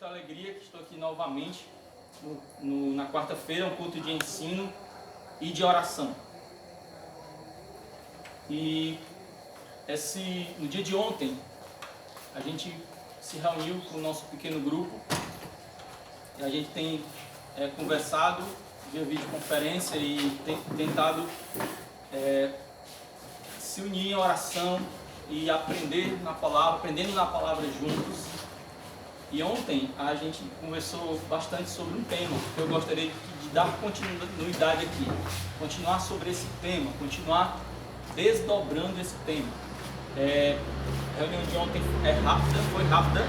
muita alegria que estou aqui novamente na quarta-feira, um culto de ensino e de oração. E no dia de ontem, a gente se reuniu com o nosso pequeno grupo e a gente tem conversado via videoconferência e tentado se unir em oração e aprendendo na palavra juntos. E ontem a gente conversou bastante sobre um tema que eu gostaria de dar continuidade aqui, continuar sobre esse tema, continuar desdobrando esse tema. A reunião de ontem foi rápida,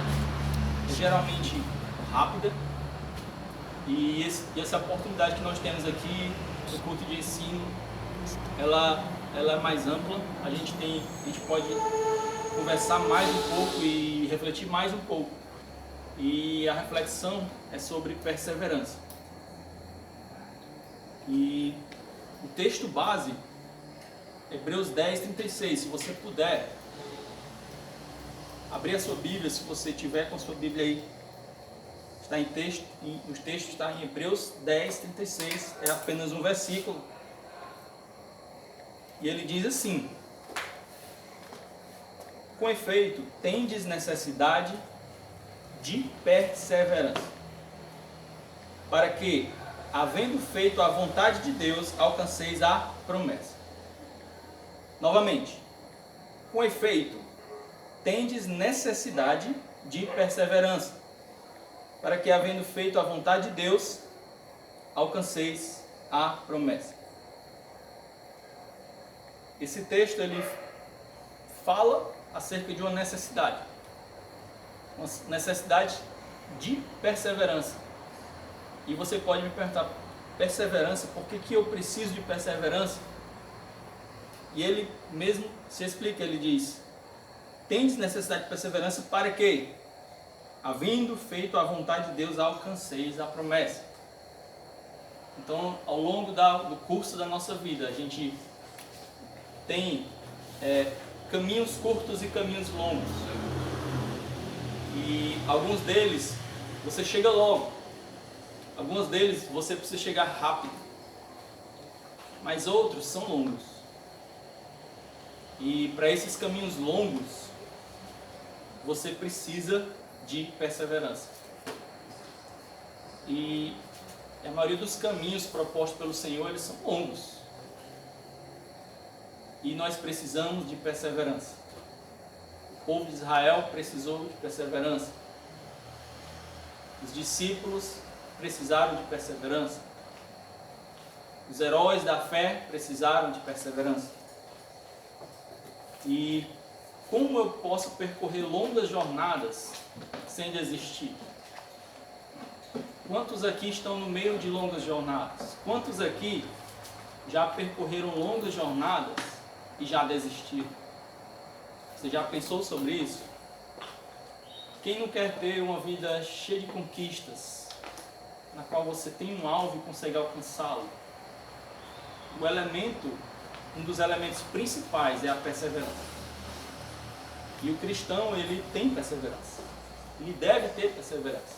geralmente rápida, e essa oportunidade que nós temos aqui no culto de ensino, ela é mais ampla. A gente pode conversar mais um pouco e refletir mais um pouco. E a reflexão é sobre perseverança. E o texto base, Hebreus 10:36. Se você puder abrir a sua Bíblia, se você tiver com a sua Bíblia aí, está em texto, os textos está em Hebreus 10:36. É apenas um versículo. E ele diz assim: com efeito, tendes necessidade de perseverança, para que, havendo feito a vontade de Deus, alcanceis a promessa. Novamente, com efeito, tendes necessidade de perseverança, para que, havendo feito a vontade de Deus, alcanceis a promessa. Esse texto ele fala acerca de uma necessidade de perseverança. E você pode me perguntar: perseverança, por que eu preciso de perseverança? E ele mesmo se explica, ele diz: tendes necessidade de perseverança para que, havendo feito a vontade de Deus, alcanceis a promessa. Então, ao longo do curso da nossa vida, a gente tem caminhos curtos e caminhos longos. E alguns deles você chega logo, alguns deles você precisa chegar rápido, mas outros são longos. E para esses caminhos longos, você precisa de perseverança. E a maioria dos caminhos propostos pelo Senhor, eles são longos. E nós precisamos de perseverança. O povo de Israel precisou de perseverança. Os discípulos precisaram de perseverança. Os heróis da fé precisaram de perseverança. E como eu posso percorrer longas jornadas sem desistir? Quantos aqui estão no meio de longas jornadas? Quantos aqui já percorreram longas jornadas e já desistiram? Você já pensou sobre isso? Quem não quer ter uma vida cheia de conquistas, na qual você tem um alvo e consegue alcançá-lo? Um dos elementos principais é a perseverança. E o cristão, ele tem perseverança. Ele deve ter perseverança.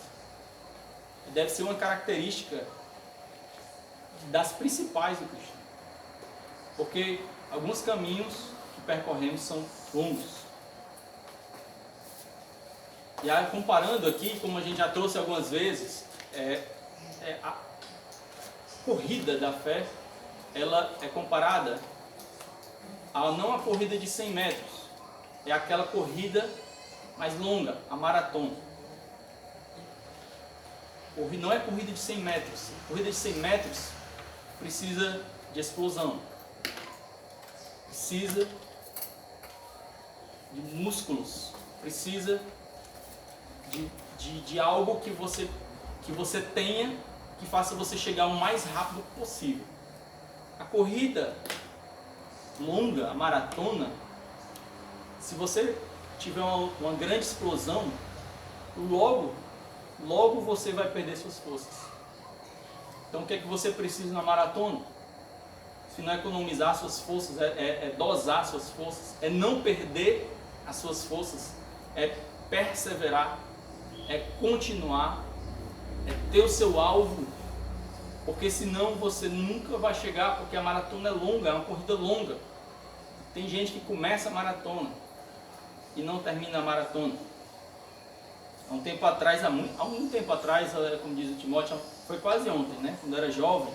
Deve ser uma característica das principais do cristão. Porque alguns caminhos que percorremos são longos. E aí, comparando aqui, como a gente já trouxe algumas vezes, a corrida da fé, ela é comparada não a corrida de 100 metros, é aquela corrida mais longa, a maratona. Não é corrida de 100 metros. Corrida de 100 metros precisa de explosão, precisa de músculos, precisa de algo que você tenha, que faça você chegar o mais rápido possível. A corrida longa, a maratona, se você tiver uma grande explosão, logo você vai perder suas forças. Então o que é que você precisa na maratona? Se não é economizar suas forças, é dosar suas forças, é não perder as suas forças, é perseverar. é continuar, é ter o seu alvo, porque senão você nunca vai chegar, porque a maratona é longa, é uma corrida longa. Tem gente que começa a maratona e não termina a maratona. Há um tempo atrás, há muito tempo atrás, como diz o Timóteo, foi quase ontem, né? Quando eu era jovem,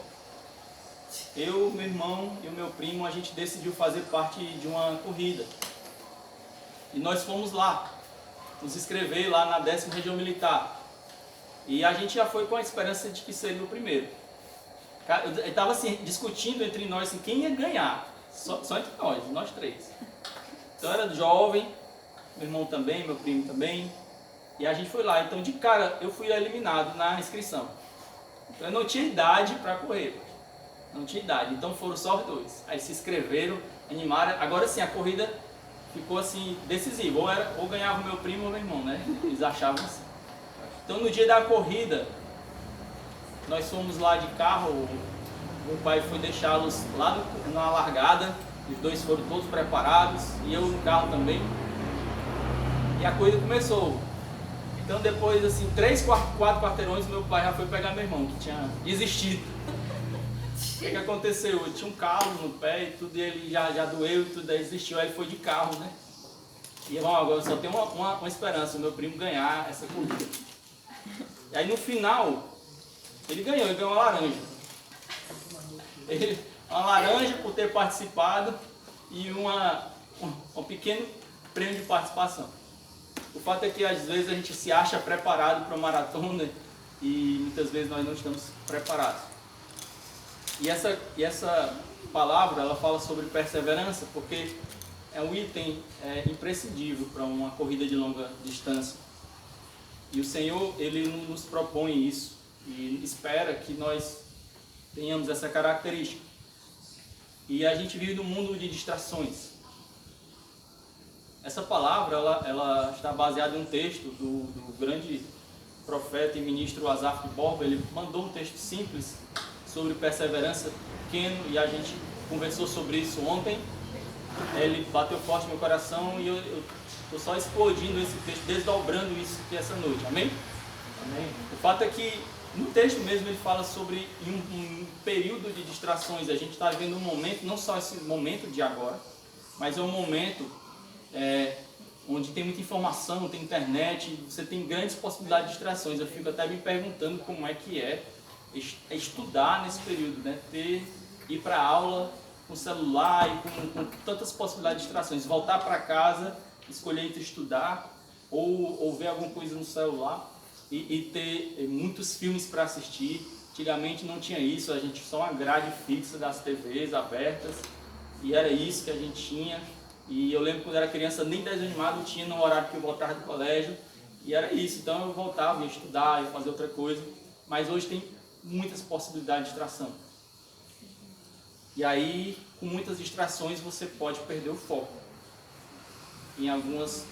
eu, meu irmão e o meu primo, a gente decidiu fazer parte de uma corrida. E nós fomos lá, nos inscrever lá na 10ª Região Militar. E a gente já foi com a esperança de que seria o primeiro. Eu estava assim, discutindo entre nós assim, quem ia ganhar, só entre nós três. Então eu era jovem, meu irmão também, meu primo também, e a gente foi lá. Então de cara eu fui eliminado na inscrição. Então eu não tinha idade para correr, não tinha idade, então foram só os dois. Aí se inscreveram, animaram, agora sim a corrida ficou assim decisiva, ou ganhava o meu primo ou meu irmão, né? Eles achavam assim. Então no dia da corrida, nós fomos lá de carro, o pai foi deixá-los lá na largada, os dois foram todos preparados, e eu no carro também. E a corrida começou. Então depois, assim, 4 quarteirões, meu pai já foi pegar meu irmão, que tinha desistido. O que aconteceu? Ele tinha um calo no pé e tudo, e ele já doeu e tudo, aí desistiu, aí ele foi de carro, né? E bom, agora só tem uma esperança, o meu primo ganhar essa corrida. E aí no final, ele ganhou uma laranja. Uma laranja por ter participado e um pequeno prêmio de participação. O fato é que às vezes a gente se acha preparado para uma maratona e muitas vezes nós não estamos preparados. E essa palavra, ela fala sobre perseverança, porque é um item imprescindível para uma corrida de longa distância. E o Senhor, Ele nos propõe isso e espera que nós tenhamos essa característica. E a gente vive num mundo de distrações. Essa palavra, ela está baseada em um texto do grande profeta e ministro Asaf Borba. Ele mandou um texto simples sobre perseverança, pequeno, e a gente conversou sobre isso ontem. Ele bateu forte no meu coração e eu estou só explodindo esse texto, desdobrando isso aqui essa noite. Amém? Amém. O fato é que no texto mesmo ele fala sobre um período de distrações. A gente está vivendo um momento, não só esse momento de agora, mas é um momento onde tem muita informação, tem internet, você tem grandes possibilidades de distrações. Eu fico até me perguntando como é que é estudar nesse período, né? Ir para a aula com celular e com tantas possibilidades de distrações. Voltar para casa, escolher entre estudar ou ver alguma coisa no celular e ter muitos filmes para assistir. Antigamente não tinha isso, a gente só uma grade fixa das TVs abertas e era isso que a gente tinha. E eu lembro quando eu era criança, nem desenho animado tinha no horário que eu voltava do colégio. E era isso, então eu voltava, ia estudar, ia fazer outra coisa. Mas hoje tem muitas possibilidades de distração. E aí, com muitas distrações, você pode perder o foco em alguns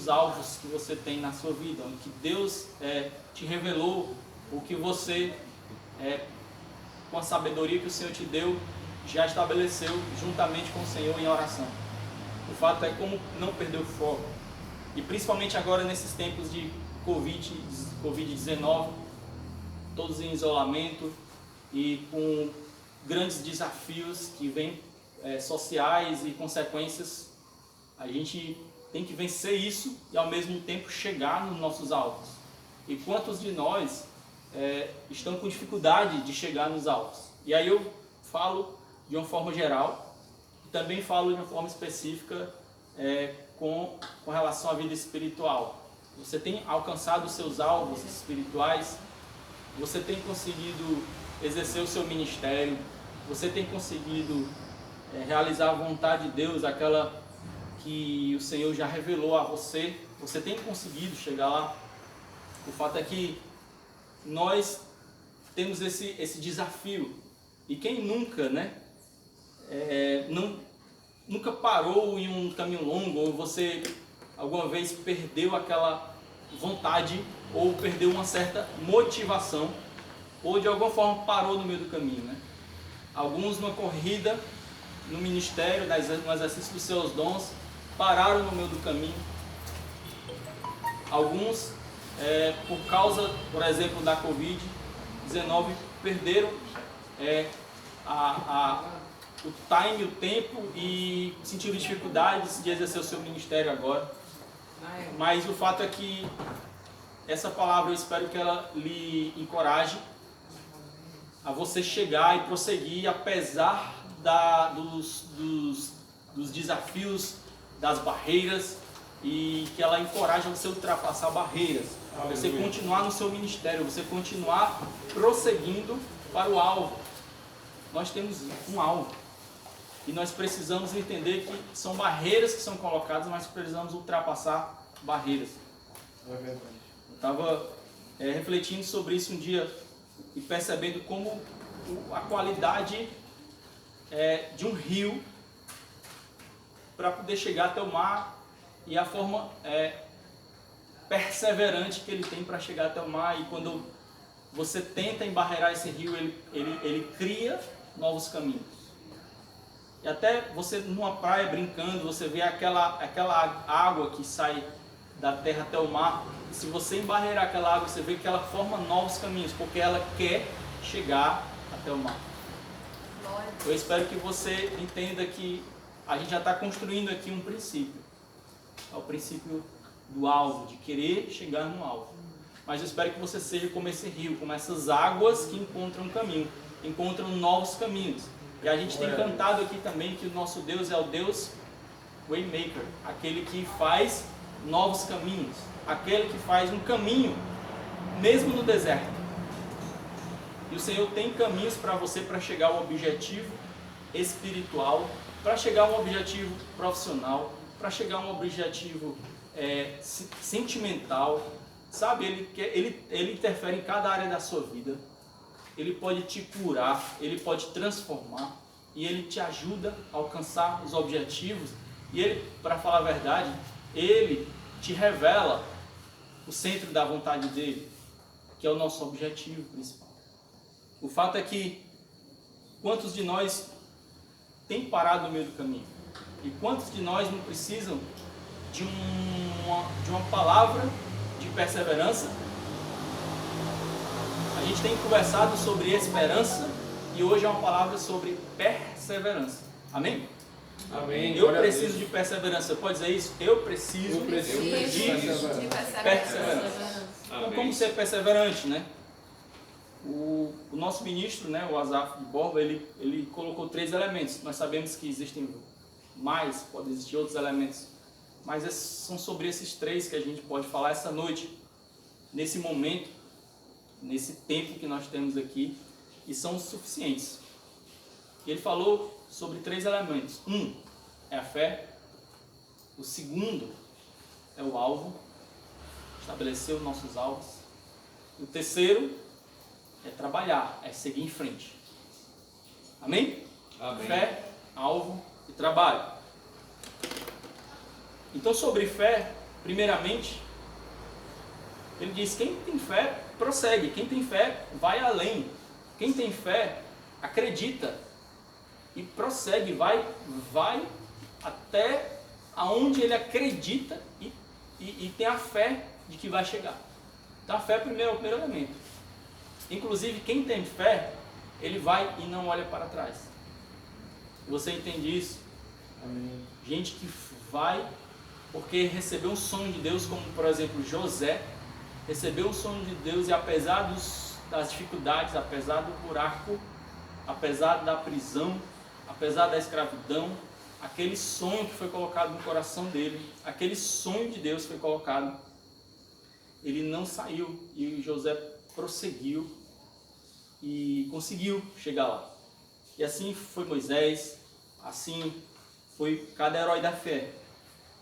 alvos que você tem na sua vida, onde que Deus te revelou, o que você, com a sabedoria que o Senhor te deu, já estabeleceu juntamente com o Senhor em oração. O fato é como não perder o foco. E principalmente agora nesses tempos de Covid-19, todos em isolamento e com grandes desafios que vêm sociais e consequências, a gente tem que vencer isso e ao mesmo tempo chegar nos nossos alvos. E quantos de nós estão com dificuldade de chegar nos alvos? E aí eu falo de uma forma geral, e também falo de uma forma específica com relação à vida espiritual. Você tem alcançado os seus alvos espirituais? Você tem conseguido exercer o seu ministério? Você tem conseguido realizar a vontade de Deus, aquela que o Senhor já revelou a você? Você tem conseguido chegar lá? O fato é que nós temos esse desafio. E quem nunca, nunca parou em um caminho longo, ou você alguma vez perdeu aquela vontade, ou perdeu uma certa motivação, ou de alguma forma parou no meio do caminho, né? Alguns numa corrida, no ministério, no exercício dos seus dons, pararam no meio do caminho. Alguns por causa, por exemplo, da Covid-19, perderam o time, o tempo e sentiram dificuldades de exercer o seu ministério agora. Mas o fato é que essa palavra eu espero que ela lhe encoraje a você chegar e prosseguir apesar dos desafios, das barreiras, e que ela encoraje você a ultrapassar barreiras, você continuar no seu ministério, você continuar prosseguindo para o alvo. Nós temos um alvo e nós precisamos entender que são barreiras que são colocadas, mas precisamos ultrapassar barreiras. Eu estava refletindo sobre isso um dia e percebendo como a qualidade de um rio para poder chegar até o mar e a forma perseverante que ele tem para chegar até o mar. E quando você tenta embarrear esse rio, ele cria novos caminhos. E até você numa praia brincando, você vê aquela água que sai da terra até o mar. Se você embarrear aquela água, você vê que ela forma novos caminhos, porque ela quer chegar até o mar. Eu espero que você entenda que a gente já está construindo aqui um princípio. É o princípio do alvo, de querer chegar no alvo. Mas eu espero que você seja como esse rio, como essas águas que encontram um caminho, encontram novos caminhos. E a gente tem cantado aqui também que o nosso Deus é o Deus Waymaker, aquele que faz novos caminhos, aquele que faz um caminho mesmo no deserto. E o Senhor tem caminhos para você para chegar ao objetivo espiritual, para chegar a um objetivo profissional, para chegar a um objetivo sentimental, sabe? Ele interfere em cada área da sua vida. Ele pode te curar, ele pode transformar e ele te ajuda a alcançar os objetivos. E ele, para falar a verdade, ele te revela o centro da vontade dele, que é o nosso objetivo principal. O fato é que quantos de nós tem parado no meio do caminho? E quantos de nós não precisam de uma palavra de perseverança? A gente tem conversado sobre esperança e hoje é uma palavra sobre perseverança. Amém? Amém. Eu preciso de perseverança. Você pode dizer isso? Eu preciso de perseverança. Então, como ser perseverante, né? O nosso ministro, né, o Azaf de Borba, ele colocou 3 elementos. Nós sabemos que existem mais, podem existir outros elementos, mas são sobre esses 3 que a gente pode falar essa noite, nesse momento, nesse tempo que nós temos aqui, e são suficientes. Ele falou sobre 3 elementos. Um é a fé, o segundo é o alvo, estabelecer os nossos alvos, e o terceiro é trabalhar, é seguir em frente. Amém? Amém. Fé, alvo e trabalho. Então, sobre fé, primeiramente, ele diz: quem tem fé, prossegue. Quem tem fé, vai além. Quem tem fé, acredita e prossegue, vai até aonde ele acredita e tem a fé de que vai chegar. Então, a fé é o primeiro elemento. Inclusive, quem tem fé, ele vai e não olha para trás. Você entende isso? Amém. Gente que vai porque recebeu um sonho de Deus, como por exemplo José, recebeu um sonho de Deus e apesar das dificuldades, apesar do buraco, apesar da prisão, apesar da escravidão, aquele sonho que foi colocado no coração dele, aquele sonho de Deus foi colocado, ele não saiu e José prosseguiu e conseguiu chegar lá. E assim foi Moisés, assim foi cada herói da fé.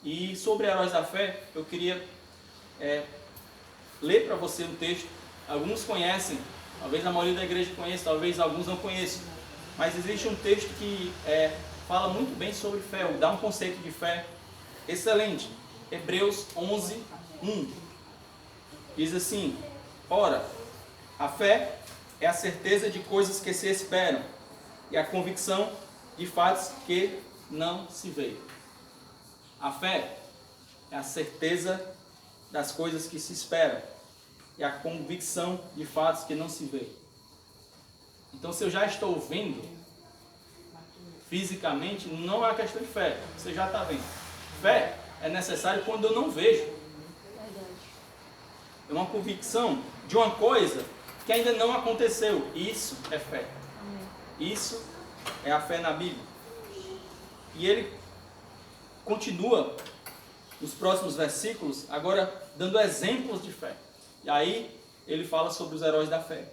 E sobre heróis da fé, eu queria ler para você um texto. Alguns conhecem, talvez a maioria da igreja conheça, talvez alguns não conheçam. Mas existe um texto que fala muito bem sobre fé, dá um conceito de fé excelente. Hebreus 11, 1. Diz assim: ora, a fé é a certeza de coisas que se esperam e a convicção de fatos que não se veem. A fé é a certeza das coisas que se esperam é a convicção de fatos que não se vê. Então, se eu já estou vendo fisicamente, não é uma questão de fé. Você já está vendo. Fé é necessário quando eu não vejo. É uma convicção de uma coisa que ainda não aconteceu. Isso é fé. Isso é a fé na Bíblia. E ele continua nos próximos versículos, agora dando exemplos de fé. E aí ele fala sobre os heróis da fé.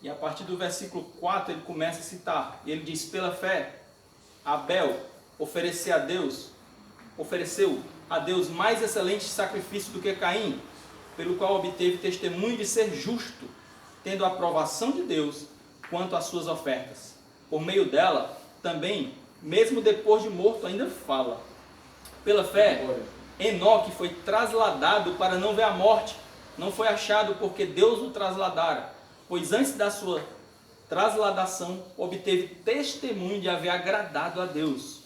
E a partir do versículo 4 ele começa a citar. Ele diz: pela fé, Abel ofereceu a Deus mais excelente sacrifício do que Caim, pelo qual obteve testemunho de ser justo, tendo a aprovação de Deus quanto às suas ofertas. Por meio dela, também, mesmo depois de morto, ainda fala. Pela fé, Enoque foi trasladado para não ver a morte. Não foi achado porque Deus o trasladara, pois antes da sua trasladação obteve testemunho de haver agradado a Deus.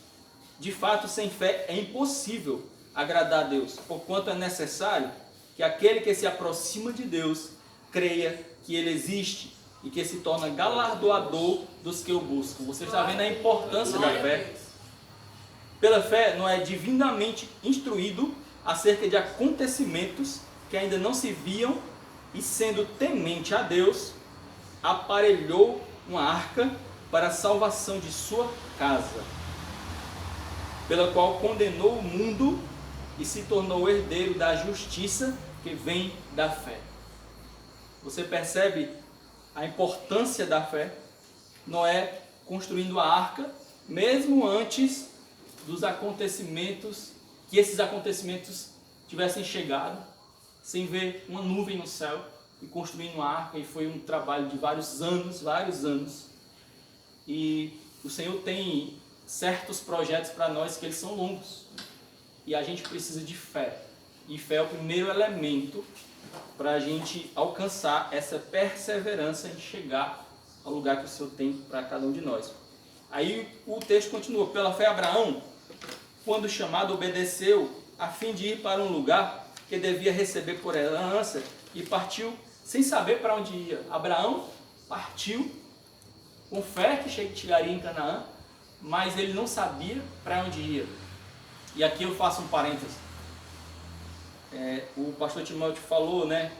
De fato, sem fé é impossível agradar a Deus, porquanto é necessário que aquele que se aproxima de Deus creia que Ele existe e que se torna galardoador dos que o buscam. Você está vendo a importância da fé? Pela fé, Noé é divinamente instruído acerca de acontecimentos que ainda não se viam e, sendo temente a Deus, aparelhou uma arca para a salvação de sua casa, pela qual condenou o mundo e se tornou herdeiro da justiça que vem da fé. Você percebe a importância da fé? Noé construindo a arca, mesmo antes dos acontecimentos, que esses acontecimentos tivessem chegado, sem ver uma nuvem no céu, e construindo uma arca, e foi um trabalho de vários anos, e o Senhor tem certos projetos para nós que eles são longos, e a gente precisa de fé, e fé é o primeiro elemento para a gente alcançar essa perseverança em chegar ao lugar que o Senhor tem para cada um de nós. Aí o texto continua: pela fé Abraão, quando chamado, obedeceu a fim de ir para um lugar que devia receber por herança, e partiu sem saber para onde ia. Abraão partiu com fé que chegaria em Canaã, mas ele não sabia para onde ia. E aqui eu faço um parênteses. O pastor Timóteo falou, né?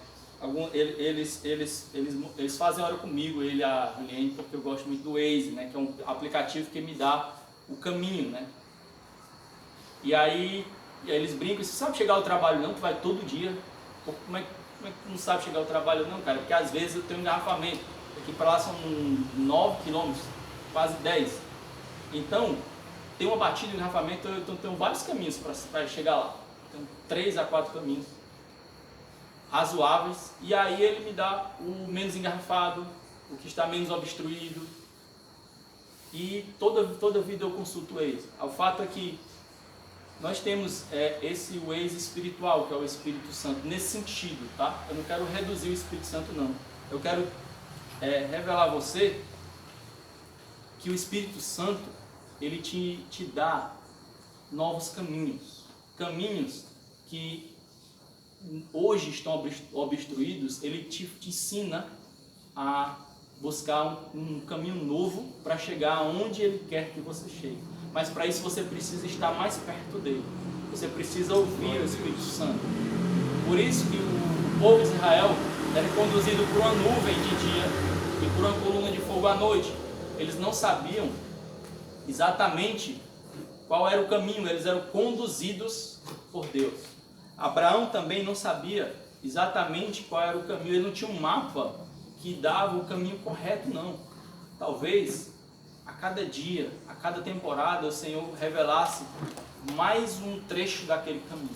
Eles fazem hora comigo, ele e a Juliane, porque eu gosto muito do Waze, né? Que é um aplicativo que me dá o caminho, né? E aí eles brincam: você sabe chegar ao trabalho não? Tu vai todo dia. Como é que tu não sabe chegar ao trabalho não, cara? Porque às vezes eu tenho um engarrafamento. Aqui para lá são 9 quilômetros, quase 10. Então, tem uma batida de engarrafamento, eu tenho vários caminhos para chegar lá. Tem 3 a 4 caminhos razoáveis. E aí ele me dá o menos engarrafado, o que está menos obstruído. E toda vida eu consulto o Waze. O fato é que nós temos esse Waze espiritual, que é o Espírito Santo, nesse sentido, tá? Eu não quero reduzir o Espírito Santo, não. Eu quero revelar a você que o Espírito Santo, ele te dá novos caminhos. Caminhos que hoje estão obstruídos, ele te ensina a buscar um caminho novo para chegar aonde ele quer que você chegue. Mas para isso você precisa estar mais perto dele. Você precisa ouvir o Espírito Santo. Por isso que o povo de Israel era conduzido por uma nuvem de dia e por uma coluna de fogo à noite. Eles não sabiam exatamente qual era o caminho, eles eram conduzidos por Deus. Abraão também não sabia exatamente qual era o caminho, ele não tinha um mapa que dava o caminho correto, não. Talvez a cada dia, a cada temporada, o Senhor revelasse mais um trecho daquele caminho.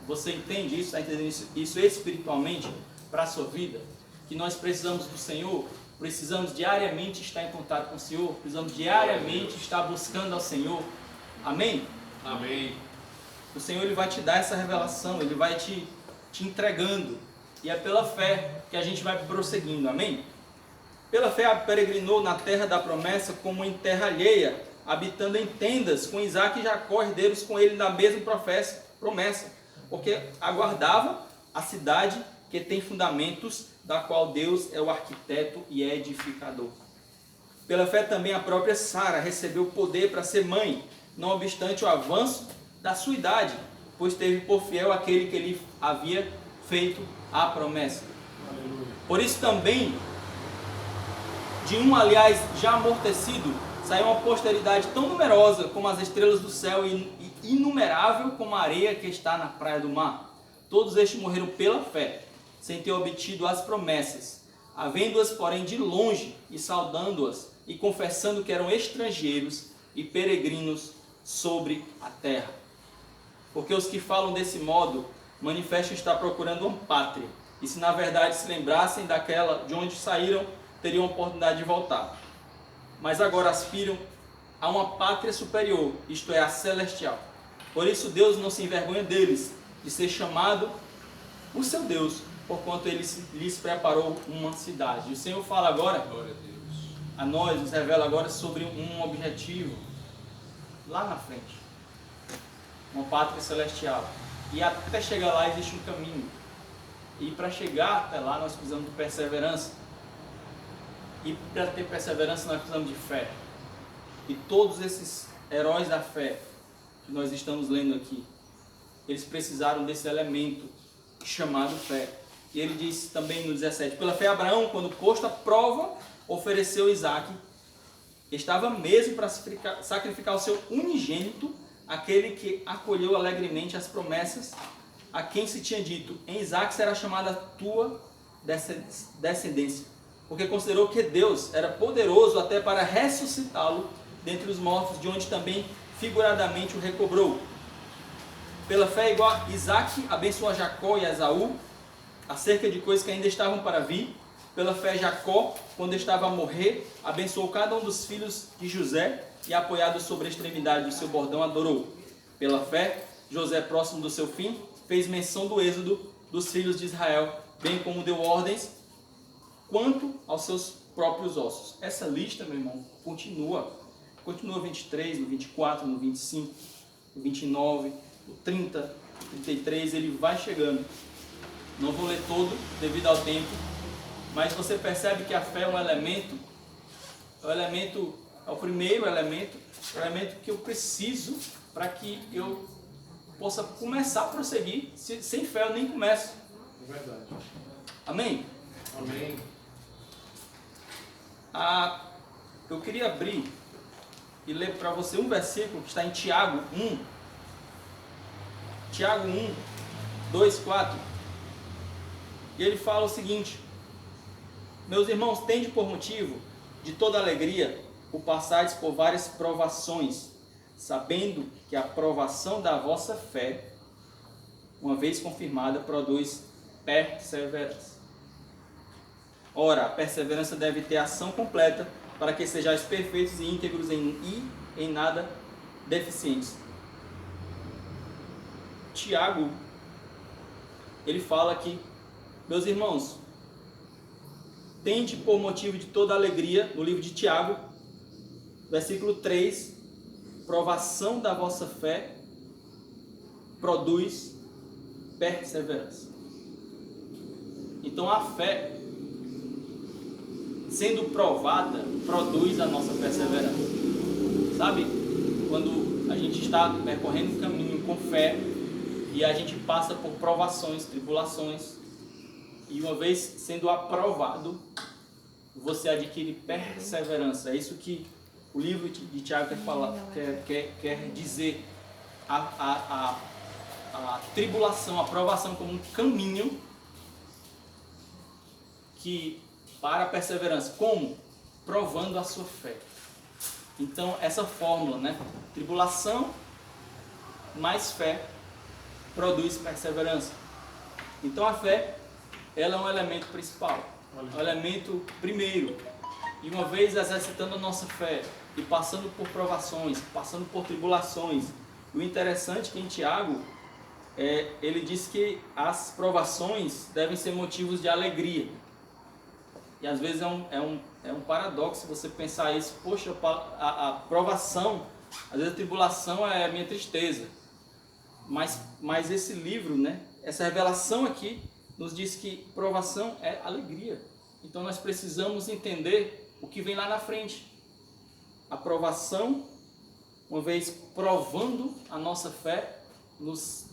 Você entende isso? Está entendendo isso espiritualmente para a sua vida? Que nós precisamos do Senhor, precisamos diariamente estar em contato com o Senhor, precisamos diariamente estar buscando ao Senhor. Amém? Amém. O Senhor, ele vai te dar essa revelação, ele vai te entregando. E é pela fé que a gente vai prosseguindo. Amém? Pela fé peregrinou na terra da promessa como em terra alheia, habitando em tendas com Isaque e Jacó, herdeiros com ele na mesma promessa, porque aguardava a cidade que tem fundamentos, da qual Deus é o arquiteto e é edificador. Pela fé também a própria Sara recebeu poder para ser mãe, não obstante o avanço da sua idade, pois teve por fiel aquele que lhe havia feito a promessa. Aleluia. Por isso também, de um, aliás, já amortecido, saiu uma posteridade tão numerosa como as estrelas do céu e inumerável como a areia que está na praia do mar. Todos estes morreram pela fé, sem ter obtido as promessas, havendo-as, porém, de longe e saudando-as e confessando que eram estrangeiros e peregrinos sobre a terra. Porque os que falam desse modo manifestam estar procurando uma pátria, e se na verdade se lembrassem daquela de onde saíram, teriam a oportunidade de voltar. Mas agora aspiram a uma pátria superior, isto é, a celestial. Por isso Deus não se envergonha deles, de ser chamado o seu Deus, porquanto Ele lhes preparou uma cidade. E o Senhor fala agora, Glória a Deus, a nós, nos revela agora sobre um objetivo, lá na frente. Uma pátria celestial. E até chegar lá existe um caminho. E para chegar até lá nós precisamos de perseverança. E para ter perseverança nós precisamos de fé. E todos esses heróis da fé que nós estamos lendo aqui, eles precisaram desse elemento chamado fé. E ele diz também no 17, pela fé Abraão, quando posto à prova, ofereceu Isaque, estava mesmo para sacrificar o seu unigênito, aquele que acolheu alegremente as promessas, a quem se tinha dito, em Isaque será chamada a tua descendência, porque considerou que Deus era poderoso até para ressuscitá-lo dentre os mortos, de onde também figuradamente o recobrou. Pela fé igual Isaque abençoou a Jacó e a Esaú acerca de coisas que ainda estavam para vir. Pela fé Jacó, quando estava a morrer, abençoou cada um dos filhos de José e, apoiado sobre a extremidade do seu bordão, adorou. Pela fé, José, próximo do seu fim, fez menção do êxodo dos filhos de Israel, bem como deu ordens quanto aos seus próprios ossos. Essa lista, meu irmão, continua 23, no 24, no 25, no 29, no 30, no 33, ele vai chegando. Não vou ler todo devido ao tempo, mas você percebe que a fé é um elemento, é o primeiro elemento, o elemento que eu preciso para que eu possa começar a prosseguir. Sem fé eu nem começo. é verdade. Amém? Amém. Eu queria abrir e ler para você um versículo que está em Tiago 1. Tiago 1, 2, 4. E ele fala o seguinte: meus irmãos, tende por motivo de toda alegria o passardes por várias provações, sabendo que a provação da vossa fé, uma vez confirmada, produz perseverança. Ora, a perseverança deve ter ação completa, para que sejais perfeitos e íntegros e em nada deficientes. Tiago, ele fala aqui, meus irmãos, tende por motivo de toda alegria, no livro de Tiago, versículo 3, provação da vossa fé produz perseverança. Então a fé, sendo provada, produz a nossa perseverança. Sabe, quando a gente está percorrendo um caminho com fé e a gente passa por provações, tribulações, e uma vez sendo aprovado, você adquire perseverança. É isso que o livro de Tiago quer dizer. A tribulação, a provação como um caminho que para a perseverança. Como? Provando a sua fé. Então, essa fórmula, né? Tribulação mais fé produz perseverança. Então, a fé, ela é um elemento principal. Um elemento primeiro. E uma vez exercitando a nossa fé e passando por provações, passando por tribulações, o interessante é que em Tiago, ele diz que as provações devem ser motivos de alegria. E às vezes é um paradoxo você pensar isso. Poxa, a provação, às vezes a tribulação é a minha tristeza. Mas esse livro, né, essa revelação aqui, nos diz que provação é alegria. Então nós precisamos entender o que vem lá na frente. A provação, uma vez provando a nossa fé, nos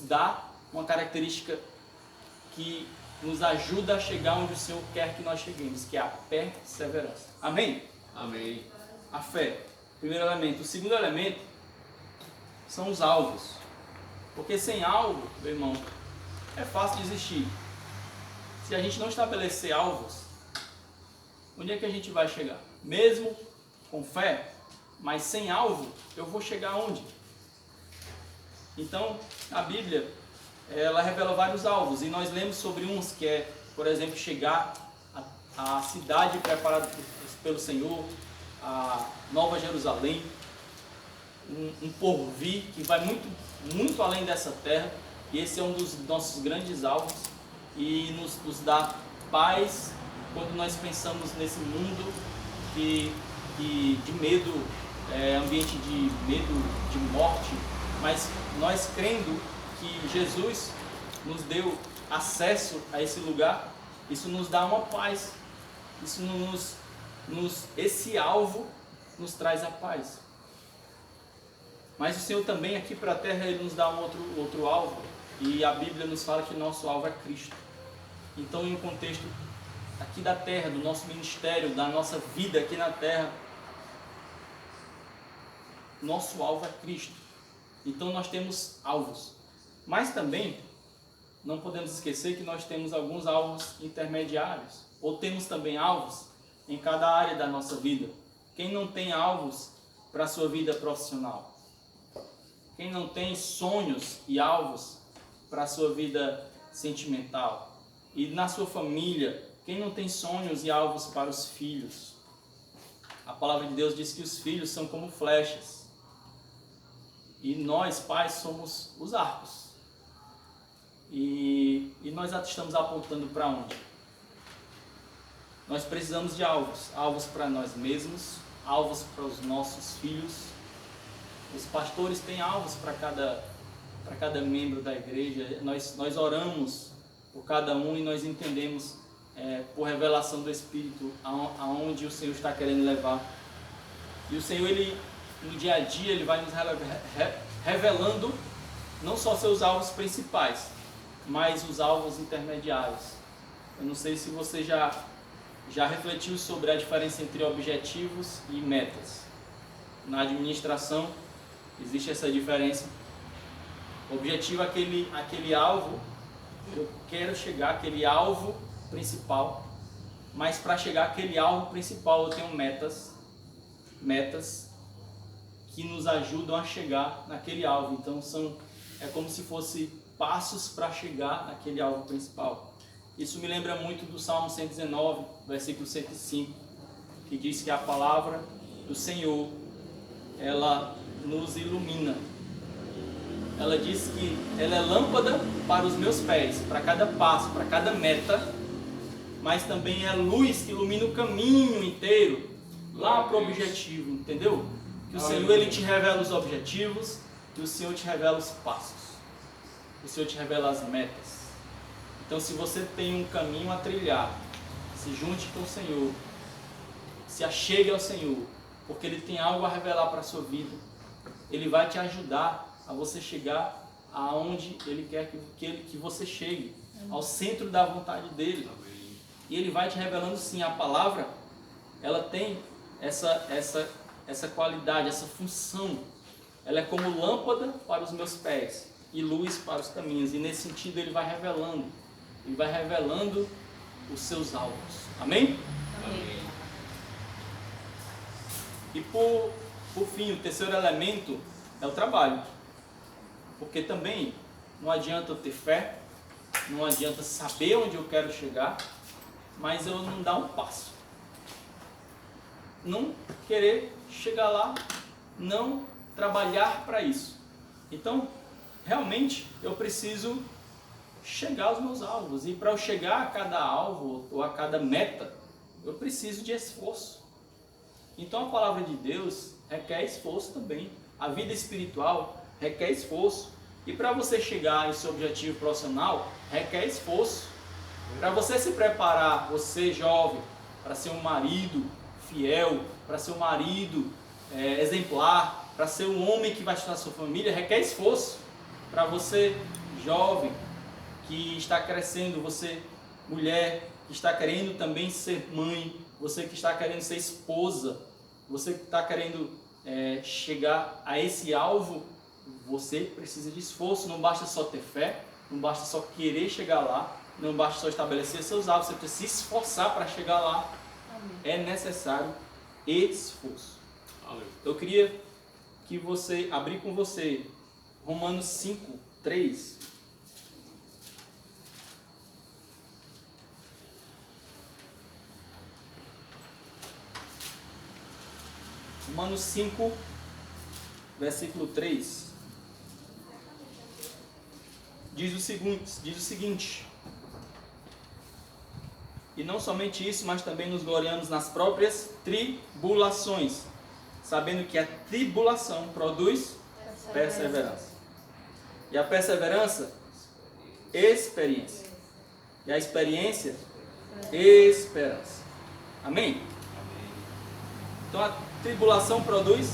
dá uma característica que nos ajuda a chegar onde o Senhor quer que nós cheguemos, que é a perseverança. Amém? Amém. A fé, primeiro elemento. O segundo elemento são os alvos. Porque sem alvo, meu irmão, é fácil desistir. Se a gente não estabelecer alvos, onde é que a gente vai chegar? Mesmo com fé, mas sem alvo, eu vou chegar aonde? Então, a Bíblia, ela revela vários alvos, e nós lemos sobre uns que é, por exemplo, chegar à cidade preparada pelo Senhor, a Nova Jerusalém, um porvir que vai muito além dessa terra, e esse é um dos nossos grandes alvos, e nos dá paz quando nós pensamos nesse mundo de medo, ambiente de medo, de morte, mas nós crendo que Jesus nos deu acesso a esse lugar, isso nos dá uma paz, isso esse alvo nos traz a paz. Mas o Senhor também aqui para a terra, Ele nos dá um outro alvo, e a Bíblia nos fala que nosso alvo é Cristo. Então, em um contexto aqui da terra, do nosso ministério, da nossa vida aqui na terra, nosso alvo é Cristo. Então nós temos alvos, mas também não podemos esquecer que nós temos alguns alvos intermediários, ou temos também alvos em cada área da nossa vida. Quem não tem alvos para a sua vida profissional? Quem não tem sonhos e alvos para a sua vida sentimental? E na sua família, quem não tem sonhos e alvos para os filhos? A palavra de Deus diz que os filhos são como flechas. E nós, pais, somos os arcos. E nós estamos apontando para onde? Nós precisamos de alvos. Alvos para nós mesmos, alvos para os nossos filhos. Os pastores têm alvos para cada membro da igreja. Nós oramos por cada um e nós entendemos, por revelação do Espírito, aonde o Senhor está querendo levar. E o Senhor, no dia a dia, Ele vai nos revelando não só seus alvos principais, mas os alvos intermediários. Eu não sei se você já refletiu sobre a diferença entre objetivos e metas. Na administração existe essa diferença. O objetivo é aquele alvo, eu quero chegar àquele alvo principal, mas para chegar àquele alvo principal eu tenho metas que nos ajudam a chegar naquele alvo. Então é como se fosse passos para chegar naquele alvo principal. Isso me lembra muito do Salmo 119, versículo 105, que diz que a palavra do Senhor, ela nos ilumina. Ela diz que ela é lâmpada para os meus pés, para cada passo, para cada meta, mas também é luz que ilumina o caminho inteiro, lá para o objetivo, entendeu? Que o Senhor, Ele te revela os objetivos, que o Senhor te revela os passos, que o Senhor te revela as metas. Então, se você tem um caminho a trilhar, se junte com o Senhor, se achegue ao Senhor, porque Ele tem algo a revelar para a sua vida. Ele vai te ajudar a você chegar aonde Ele quer que você chegue, ao centro da vontade dEle. E Ele vai te revelando, sim, a palavra, ela tem essa qualidade, essa função. Ela é como lâmpada para os meus pés e luz para os caminhos. E nesse sentido Ele vai revelando os seus alvos. Amém? Amém. E por fim, o terceiro elemento é o trabalho. Porque também não adianta eu ter fé, não adianta saber onde eu quero chegar, mas eu não dar um passo. Não querer chegar lá, não trabalhar para isso. Então, realmente, eu preciso chegar aos meus alvos. E para eu chegar a cada alvo ou a cada meta, eu preciso de esforço. Então, a palavra de Deus requer esforço também. A vida espiritual requer esforço. E para você chegar em seu objetivo profissional, requer esforço. Para você se preparar, você jovem, para ser um marido fiel, para ser um marido exemplar, para ser um homem que vai ajudar a sua família, requer esforço. Para você, jovem, que está crescendo, você, mulher, que está querendo também ser mãe, você que está querendo ser esposa, você que está querendo chegar a esse alvo, você precisa de esforço. Não basta só ter fé, não basta só querer chegar lá, não basta só estabelecer seus alvos, você precisa se esforçar para chegar lá. Amém. É necessário esforço. Aleluia. Eu queria que você abrir com você Romanos 5, 3. Romanos 5, versículo 3. Diz o seguinte: e não somente isso, mas também nos gloriamos nas próprias tribulações, sabendo que a tribulação produz perseverança. E a perseverança, experiência. E a experiência, esperança. Amém? Então a tribulação produz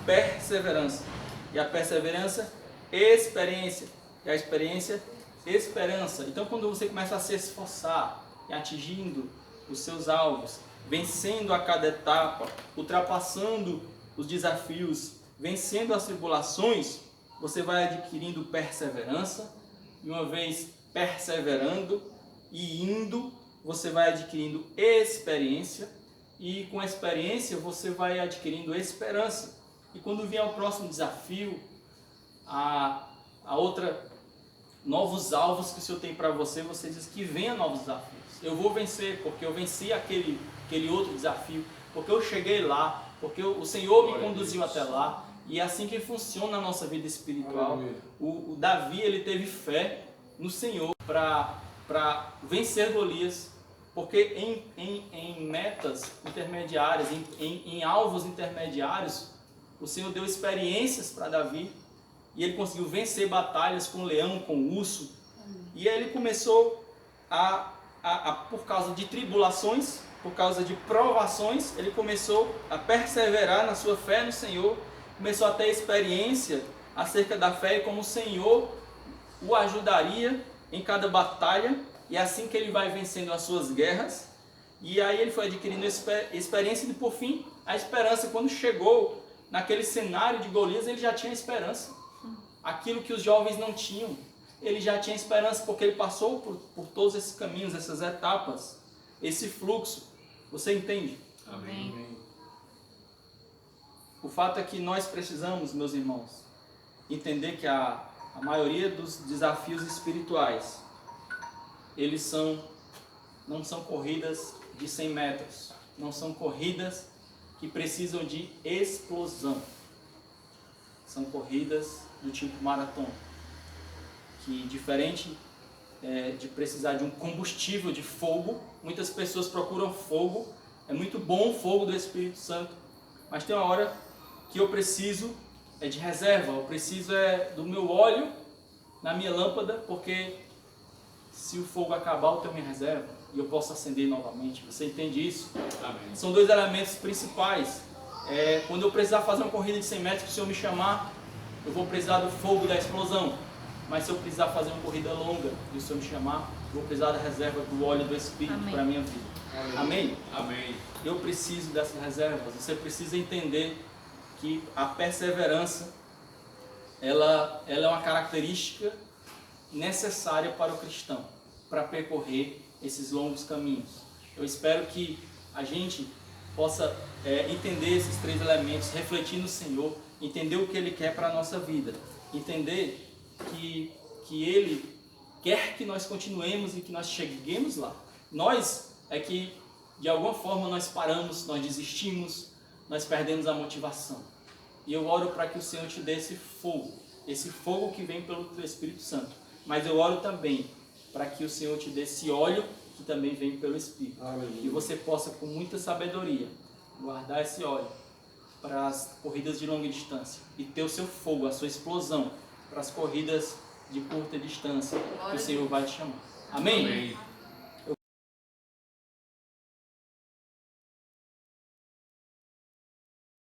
perseverança. E a perseverança, experiência. E a experiência, esperança. Então quando você começa a se esforçar e atingindo os seus alvos, vencendo a cada etapa, ultrapassando os desafios, vencendo as tribulações, você vai adquirindo perseverança. E uma vez perseverando e indo, você vai adquirindo experiência. E com a experiência você vai adquirindo esperança. E quando vier o próximo desafio, novos alvos que o Senhor tem para você, você diz que venha novos desafios. Eu vou vencer porque eu venci aquele outro desafio, porque eu cheguei lá, porque o Senhor me conduziu até lá. E é assim que funciona a nossa vida espiritual. O Davi, ele teve fé no Senhor para vencer Golias, porque em metas intermediárias, em alvos intermediários, o Senhor deu experiências para Davi, e ele conseguiu vencer batalhas com o leão, com o urso. E aí ele começou por causa de tribulações, por causa de provações, ele começou a perseverar na sua fé no Senhor, começou a ter experiência acerca da fé e como o Senhor o ajudaria em cada batalha. E é assim que ele vai vencendo as suas guerras. E aí ele foi adquirindo experiência e por fim a esperança. Quando chegou naquele cenário de Golias, ele já tinha esperança. Aquilo que os jovens não tinham, ele já tinha esperança, porque ele passou por todos esses caminhos, essas etapas, esse fluxo. Você entende? Amém. O fato é que nós precisamos, meus irmãos, entender que a maioria dos desafios espirituais, eles não são corridas de 100 metros, não são corridas que precisam de explosão. São corridas do tipo maratona, que diferente de precisar de um combustível, de fogo, muitas pessoas procuram fogo. É muito bom o fogo do Espírito Santo, mas tem uma hora que eu preciso de reserva, eu preciso do meu óleo na minha lâmpada, porque se o fogo acabar, eu tenho minha reserva e eu posso acender novamente. Você entende isso? Amém. São dois elementos principais. Quando eu precisar fazer uma corrida de 100 metros, que o Senhor me chamar, eu vou precisar do fogo da explosão. Mas se eu precisar fazer uma corrida longa e o Senhor me chamar, eu vou precisar da reserva do óleo do Espírito para a minha vida. Amém? Amém. Eu preciso dessas reservas. Você precisa entender que a perseverança ela é uma característica necessária para o cristão, para percorrer esses longos caminhos. Eu espero que a gente possa entender esses três elementos, refletir no Senhor, entender o que Ele quer para a nossa vida, entender que Ele quer que nós continuemos e que nós cheguemos lá. Nós é que, de alguma forma, nós paramos, nós desistimos, nós perdemos a motivação. E eu oro para que o Senhor te dê esse fogo que vem pelo Teu Espírito Santo. Mas eu oro também para que o Senhor te dê esse óleo que também vem pelo Espírito. Aleluia. E você possa, com muita sabedoria, guardar esse óleo para as corridas de longa distância e ter o seu fogo, a sua explosão para as corridas de curta distância que Glória o a Senhor vai te chamar. Amém? Amém.